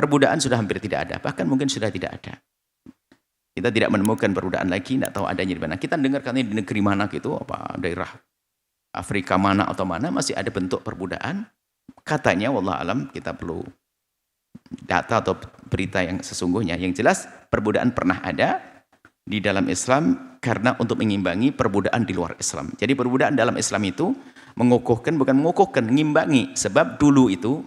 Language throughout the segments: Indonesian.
perbudakan sudah hampir tidak ada, bahkan mungkin sudah tidak ada. Kita tidak menemukan perbudakan lagi, tidak tahu adanya di mana. Kita dengar katanya di negeri mana gitu, apa daerah Afrika mana atau mana masih ada bentuk perbudakan. Katanya wallah alam, kita perlu data atau berita yang sesungguhnya. Yang jelas perbudakan pernah ada di dalam Islam karena untuk mengimbangi perbudakan di luar Islam. Jadi perbudakan dalam Islam itu mengukuhkan, bukan mengukuhkan, mengimbangi. Sebab dulu itu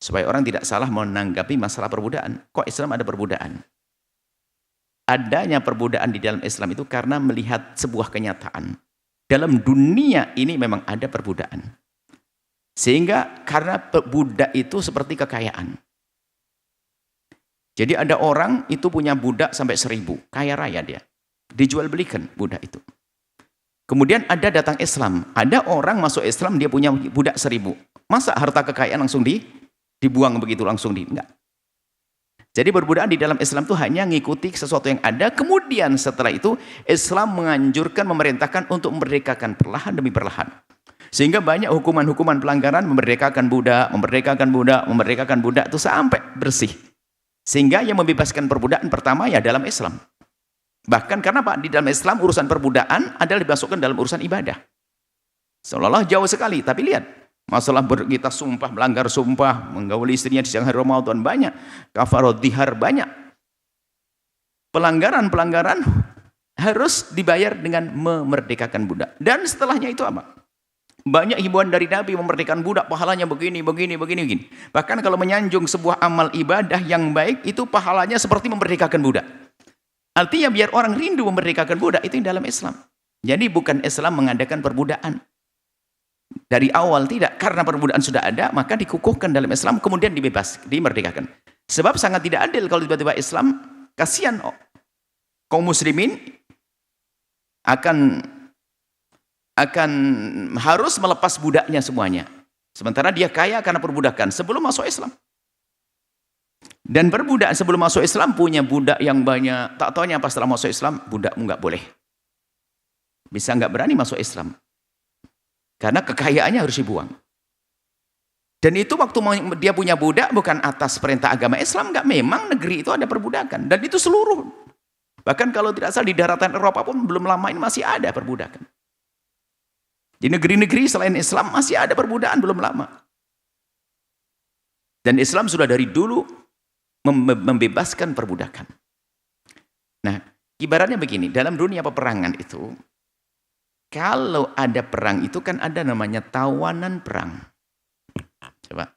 supaya orang tidak salah menanggapi masalah perbudakan. Kok Islam ada perbudakan? Adanya perbudakan di dalam Islam itu karena melihat sebuah kenyataan. Dalam dunia ini memang ada perbudakan. Sehingga karena budak itu seperti kekayaan. Jadi ada orang itu punya budak sampai 1000, kaya raya dia. Dijual belikan budak itu. Kemudian ada datang Islam. Ada orang masuk Islam dia punya budak 1000. Masa harta kekayaan langsung dibuang begitu langsung enggak. Jadi perbudakan di dalam Islam itu hanya mengikuti sesuatu yang ada. Kemudian setelah itu Islam menganjurkan, memerintahkan untuk memerdekakan perlahan demi perlahan. Sehingga banyak hukuman-hukuman pelanggaran memerdekakan budak, memerdekakan budak itu sampai bersih. Sehingga yang membebaskan perbudakan pertama ya dalam Islam. Bahkan karena Pak di dalam Islam urusan perbudakan adalah dimasukkan dalam urusan ibadah. Seolah-olah jauh sekali, tapi lihat. Masalah kita sumpah, melanggar sumpah, menggauli istrinya di siang hari Ramadan banyak, kafarat dihar banyak. Pelanggaran-pelanggaran harus dibayar dengan memerdekakan budak. Dan setelahnya itu apa? Banyak himbauan dari Nabi memerdekakan budak, pahalanya begini. Bahkan kalau menyanjung sebuah amal ibadah yang baik, itu pahalanya seperti memerdekakan budak. Artinya biar orang rindu memerdekakan budak, itu yang dalam Islam. Jadi bukan Islam mengadakan perbudakan. Dari awal tidak, karena perbudakan sudah ada, maka dikukuhkan dalam Islam, kemudian dimerdekakan. Sebab sangat tidak adil kalau tiba-tiba Islam, kasihan kaum muslimin akan harus melepas budaknya semuanya. Sementara dia kaya karena perbudakan sebelum masuk Islam. Dan perbudakan sebelum masuk Islam punya budak yang banyak. Tak taunya pas setelah masuk Islam, budakmu nggak boleh. Bisa nggak berani masuk Islam. Karena kekayaannya harus dibuang. Dan itu waktu dia punya budak bukan atas perintah agama Islam, enggak, memang negeri itu ada perbudakan. Dan itu seluruh. Bahkan kalau tidak salah di daratan Eropa pun belum lama ini masih ada perbudakan. Di negeri-negeri selain Islam masih ada perbudakan belum lama. Dan Islam sudah dari dulu membebaskan perbudakan. Nah, ibaratnya begini, dalam dunia peperangan itu, kalau ada perang itu kan ada namanya tawanan perang. Coba.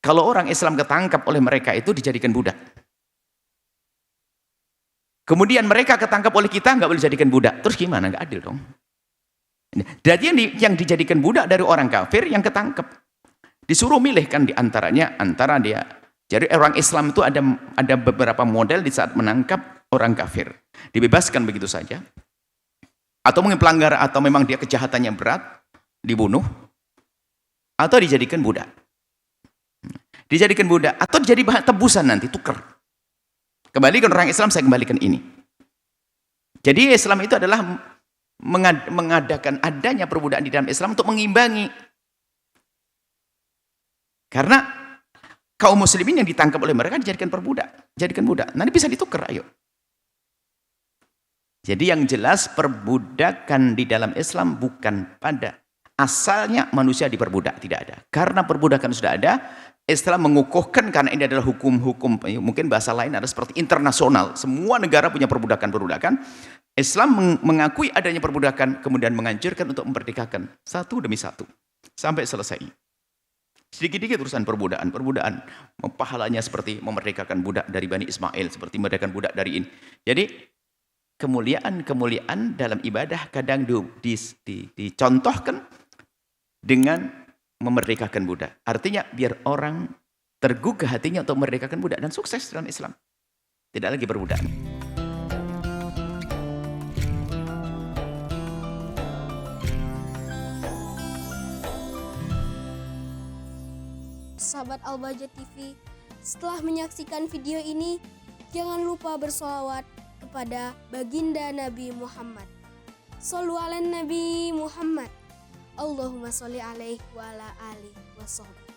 Kalau orang Islam ketangkap oleh mereka itu dijadikan budak. Kemudian mereka ketangkap oleh kita nggak boleh dijadikan budak. Terus gimana? Nggak adil dong. Jadi yang dijadikan budak dari orang kafir yang ketangkap. Disuruh milih kan di antaranya antara dia. Jadi orang Islam itu ada beberapa model di saat menangkap orang kafir. Dibebaskan begitu saja. Atau mungkin pelanggar, atau memang dia kejahatannya berat, dibunuh, atau dijadikan budak. Dijadikan budak, atau jadi bahan tebusan nanti, tukar. Kembalikan orang Islam, saya kembalikan ini. Jadi Islam itu adalah mengadakan adanya perbudakan di dalam Islam untuk mengimbangi. Karena kaum muslimin yang ditangkap oleh mereka dijadikan jadikan budak. Nanti bisa ditukar, ayo. Jadi yang jelas perbudakan di dalam Islam bukan pada asalnya manusia diperbudak, tidak ada. Karena perbudakan sudah ada, Islam mengukuhkan karena ini adalah hukum-hukum, mungkin bahasa lain ada seperti internasional. Semua negara punya perbudakan-perbudakan. Islam mengakui adanya perbudakan, kemudian menganjurkan untuk memerdekakan satu demi satu sampai selesai. Sedikit-sedikit urusan perbudakan, pahalanya seperti memerdekakan budak dari Bani Ismail, seperti memerdekakan budak dari ini. Jadi kemuliaan dalam ibadah kadang dicontohkan dengan memerdekakan budak. Artinya biar orang tergugah hatinya untuk memerdekakan budak dan sukses dalam Islam. Tidak lagi perbudakan. Sahabat Al-Bahjah TV, setelah menyaksikan video ini, jangan lupa bersolawat kepada baginda Nabi Muhammad. Shollu ala Nabi Muhammad. Allahumma sholli alaihi wa ala alihi wa sahbihi.